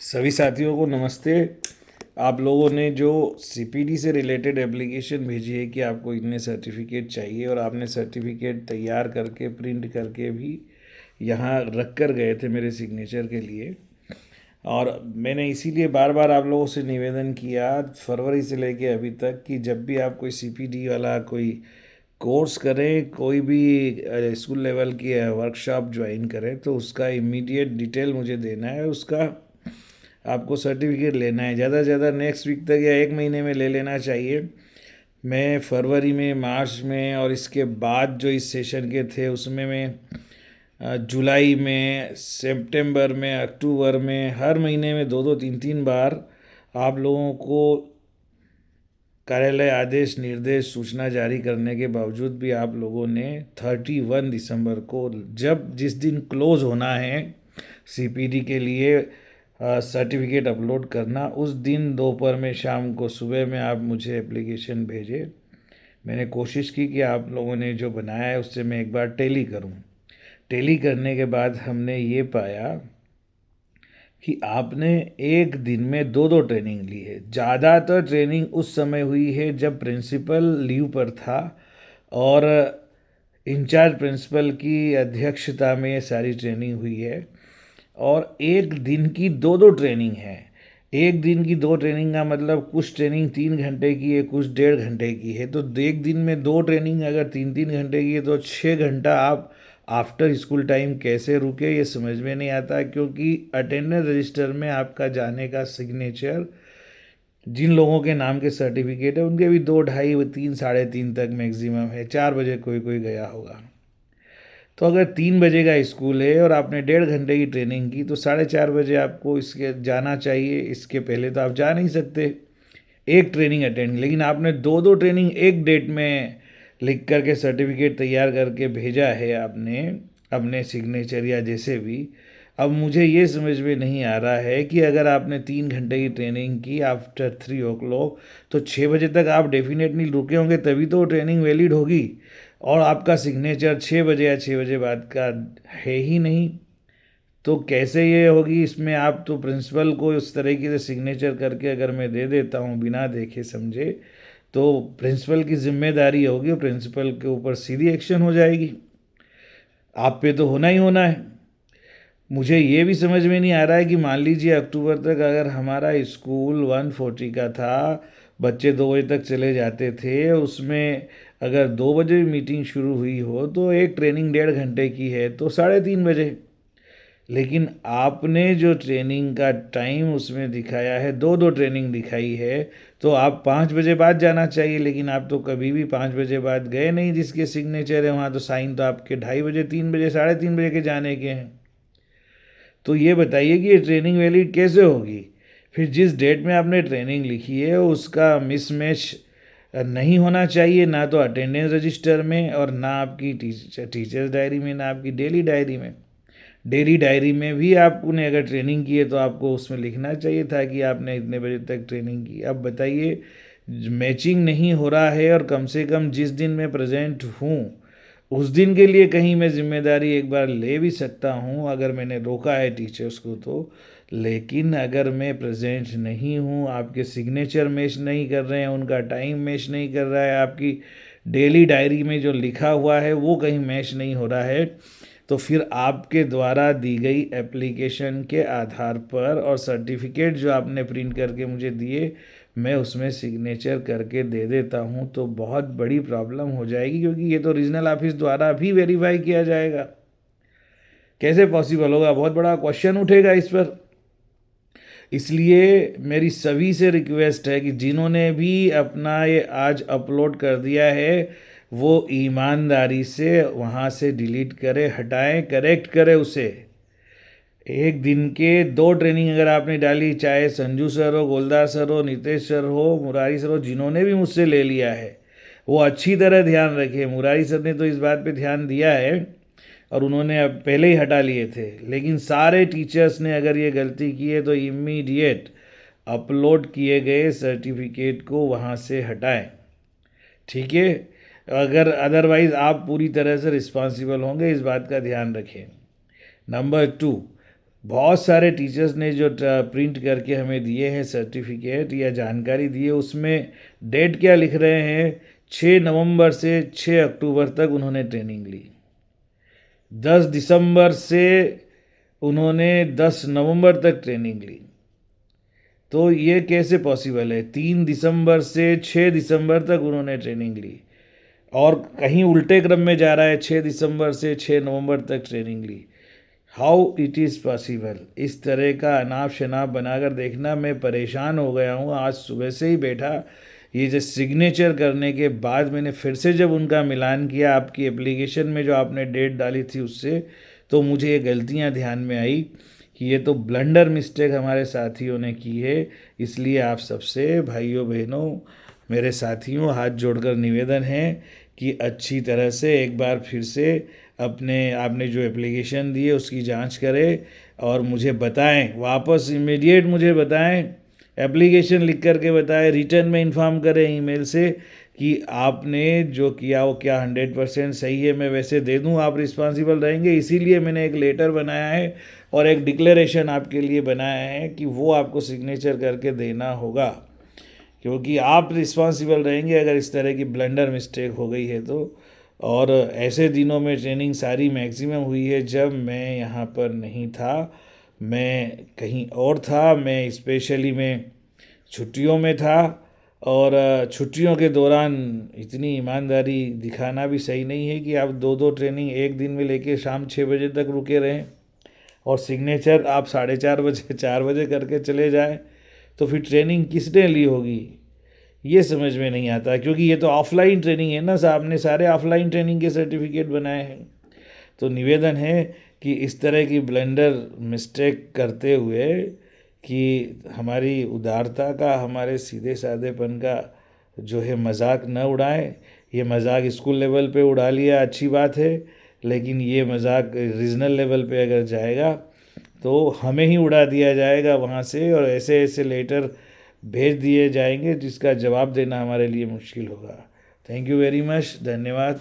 सभी साथियों को नमस्ते। आप लोगों ने जो सीपीडी से रिलेटेड एप्लीकेशन भेजी है कि आपको इतने सर्टिफिकेट चाहिए और आपने सर्टिफिकेट तैयार करके प्रिंट करके भी यहाँ रख कर गए थे मेरे सिग्नेचर के लिए। और मैंने इसीलिए बार बार आप लोगों से निवेदन किया फरवरी से लेके अभी तक कि जब भी आप कोई सीपीडी वाला कोई कोर्स करें, कोई भी स्कूल लेवल की वर्कशॉप ज्वाइन करें, तो उसका इमीडिएट डिटेल मुझे देना है। उसका आपको सर्टिफिकेट लेना है ज़्यादा से ज़्यादा नेक्स्ट वीक तक या एक महीने में ले लेना चाहिए। मैं फरवरी में, मार्च में और इसके बाद जो इस सेशन के थे उसमें मैं जुलाई में, सितंबर में, अक्टूबर में, हर महीने में दो दो तीन तीन बार आप लोगों को कार्यालय आदेश निर्देश सूचना जारी करने के बावजूद भी आप लोगों ने 31 दिसंबर को, जब जिस दिन क्लोज होना है सीपीडी के लिए सर्टिफिकेट अपलोड करना, उस दिन दोपहर में, शाम को, सुबह में आप मुझे एप्लीकेशन भेजे। मैंने कोशिश की कि आप लोगों ने जो बनाया है उससे मैं एक बार टैली करूं। टैली करने के बाद हमने ये पाया कि आपने एक दिन में दो दो ट्रेनिंग ली है। ज़्यादातर ट्रेनिंग उस समय हुई है जब प्रिंसिपल लीव पर था और इंचार्ज प्रिंसिपल की अध्यक्षता में ये सारी ट्रेनिंग हुई है। और एक दिन की दो दो ट्रेनिंग है। एक दिन की दो ट्रेनिंग का मतलब कुछ ट्रेनिंग 3 घंटे की है, कुछ 1.5 घंटे की है। तो एक दिन में दो ट्रेनिंग अगर 3 3 घंटे की है तो 6 घंटा आप आफ्टर स्कूल टाइम कैसे रुके, ये समझ में नहीं आता। क्योंकि अटेंडेंस रजिस्टर में आपका जाने का सिग्नेचर, जिन लोगों के नाम के सर्टिफिकेट है उनके भी 2 ढाई 3 3:30 तक मैक्सिमम है। 4 बजे कोई कोई गया होगा। तो अगर 3 बजे का स्कूल है और आपने 1.5 घंटे की ट्रेनिंग की तो 4:30 बजे आपको इसके जाना चाहिए। इसके पहले तो आप जा नहीं सकते एक ट्रेनिंग अटेंड। लेकिन आपने दो दो ट्रेनिंग एक डेट में लिख करके सर्टिफिकेट तैयार करके भेजा है आपने अपने सिग्नेचर या जैसे भी। अब मुझे ये समझ में नहीं आ रहा है कि अगर आपने 3 घंटे की ट्रेनिंग की आफ्टर 3 o'clock, तो 6 बजे तक आप डेफिनेटली रुके होंगे, तभी तो ट्रेनिंग वैलिड होगी। और आपका सिग्नेचर 6 बजे या 6 बजे बाद का है ही नहीं, तो कैसे ये होगी। इसमें आप तो प्रिंसिपल को उस तरीके से सिग्नेचर करके अगर मैं दे देता हूँ बिना देखे समझे, तो प्रिंसिपल की जिम्मेदारी होगी, प्रिंसिपल के ऊपर सीधी एक्शन हो जाएगी। आप पे तो होना ही होना है। मुझे ये भी समझ में नहीं आ रहा है कि मान लीजिए अक्टूबर तक अगर हमारा स्कूल 140 का था, बच्चे 2 बजे तक चले जाते थे, उसमें अगर 2 बजे मीटिंग शुरू हुई हो तो एक ट्रेनिंग 1.5 घंटे की है तो 3:30 बजे। लेकिन आपने जो ट्रेनिंग का टाइम उसमें दिखाया है, दो दो ट्रेनिंग दिखाई है, तो आप 5 बजे बाद जाना चाहिए। लेकिन आप तो कभी भी 5 बजे बाद गए नहीं। जिसके सिग्नेचर है वहाँ तो साइन तो आपके 2:30 बजे, 3 बजे, 3:30 बजे के जाने के हैं। तो ये बताइए कि ये ट्रेनिंग वैलिड कैसे होगी। फिर जिस डेट में आपने ट्रेनिंग लिखी है उसका मिसमैच नहीं होना चाहिए, ना तो अटेंडेंस रजिस्टर में और ना आपकी टीचर्स डायरी में, ना आपकी डेली डायरी में। डेली डायरी में भी आपने अगर ट्रेनिंग की है तो आपको उसमें लिखना चाहिए था कि आपने इतने बजे तक ट्रेनिंग की। अब बताइए, मैचिंग नहीं हो रहा है। और कम से कम जिस दिन मैं प्रेजेंट हूँ उस दिन के लिए कहीं मैं जिम्मेदारी एक बार ले भी सकता हूँ अगर मैंने रोका है टीचर्स को तो। लेकिन अगर मैं प्रेजेंट नहीं हूँ, आपके सिग्नेचर मैच नहीं कर रहे हैं, उनका टाइम मैच नहीं कर रहा है, आपकी डेली डायरी में जो लिखा हुआ है वो कहीं मैच नहीं हो रहा है, तो फिर आपके द्वारा दी गई एप्लीकेशन के आधार पर और सर्टिफिकेट जो आपने प्रिंट करके मुझे दिए, मैं उसमें सिग्नेचर करके दे देता हूँ तो बहुत बड़ी प्रॉब्लम हो जाएगी। क्योंकि ये तो रीजनल ऑफिस द्वारा भी वेरीफाई किया जाएगा। कैसे पॉसिबल होगा, बहुत बड़ा क्वेश्चन उठेगा इस पर। इसलिए मेरी सभी से रिक्वेस्ट है कि जिन्होंने भी अपना ये आज अपलोड कर दिया है वो ईमानदारी से वहाँ से डिलीट करे, हटाएं, करेक्ट करे उसे। एक दिन के दो ट्रेनिंग अगर आपने डाली, चाहे संजू सर हो, गोलदार सर हो, नितेश सर हो, मुरारी सर हो, जिन्होंने भी मुझसे ले लिया है वो अच्छी तरह ध्यान रखे। मुरारी सर ने तो इस बात पे ध्यान दिया है और उन्होंने अब पहले ही हटा लिए थे। लेकिन सारे टीचर्स ने अगर ये गलती की है तो इमीडिएट अपलोड किए गए सर्टिफिकेट को वहाँ से हटाएं। ठीक है। अगर अदरवाइज़ आप पूरी तरह से रिस्पॉन्सिबल होंगे, इस बात का ध्यान रखें। नंबर 2, बहुत सारे टीचर्स ने जो प्रिंट करके हमें दिए हैं सर्टिफिकेट या जानकारी दी है, उसमें डेट क्या लिख रहे हैं, 6 नवंबर से 6 अक्टूबर तक उन्होंने ट्रेनिंग ली, 10 दिसंबर से उन्होंने 10 नवंबर तक ट्रेनिंग ली। तो ये कैसे पॉसिबल है? 3 दिसंबर से 6 दिसंबर तक उन्होंने ट्रेनिंग ली, और कहीं उल्टे क्रम में जा रहा है, 6 दिसंबर से 6 नवंबर तक ट्रेनिंग ली। How it is possible? इस तरह का अनाप शनाप बनाकर देखना, मैं परेशान हो गया हूँ। आज सुबह से ही बैठा, ये जो सिग्नेचर करने के बाद मैंने फिर से जब उनका मिलान किया आपकी एप्लीकेशन में जो आपने डेट डाली थी उससे, तो मुझे ये गलतियाँ ध्यान में आई कि ये तो ब्लंडर मिस्टेक हमारे साथियों ने की है। इसलिए आप सबसे भाइयों बहनों, मेरे साथियों, हाथ जोड़कर निवेदन है कि अच्छी तरह से एक बार फिर से आपने जो एप्लीकेशन दी है उसकी जांच करें और मुझे बताएं, वापस इमीडिएट मुझे बताएं, एप्लीकेशन लिख करके बताएं, रिटर्न में इन्फॉर्म करें ईमेल से कि आपने जो किया वो क्या 100% सही है। मैं वैसे दे दूं, आप रिस्पॉन्सिबल रहेंगे। इसीलिए मैंने एक लेटर बनाया है और एक डिक्लेरेशन आपके लिए बनाया है कि वो आपको सिग्नेचर करके देना होगा, क्योंकि आप रिस्पॉन्सिबल रहेंगे अगर इस तरह की ब्लंडर मिस्टेक हो गई है तो। और ऐसे दिनों में ट्रेनिंग सारी मैक्सिमम हुई है जब मैं यहाँ पर नहीं था, मैं कहीं और था, मैं स्पेशली मैं छुट्टियों में था। और छुट्टियों के दौरान इतनी ईमानदारी दिखाना भी सही नहीं है कि आप दो दो ट्रेनिंग एक दिन में लेके शाम 6 बजे तक रुके रहें और सिग्नेचर आप 4:30 4 बजे करके चले जाएं। तो फिर ट्रेनिंग किसने ली होगी, ये समझ में नहीं आता, क्योंकि ये तो ऑफलाइन ट्रेनिंग है ना साहब ने सारे ऑफलाइन ट्रेनिंग के सर्टिफिकेट बनाए हैं। तो निवेदन है कि इस तरह की ब्लंडर मिस्टेक करते हुए कि हमारी उदारता का, हमारे सीधे साधेपन का जो है मजाक न उड़ाएं। ये मजाक स्कूल लेवल पे उड़ा लिया, अच्छी बात है, लेकिन ये मजाक रीजनल लेवल पे अगर जाएगा तो हमें ही उड़ा दिया जाएगा वहाँ से, और ऐसे ऐसे लेटर भेज दिए जाएंगे जिसका जवाब देना हमारे लिए मुश्किल होगा। थैंक यू वेरी मच, धन्यवाद।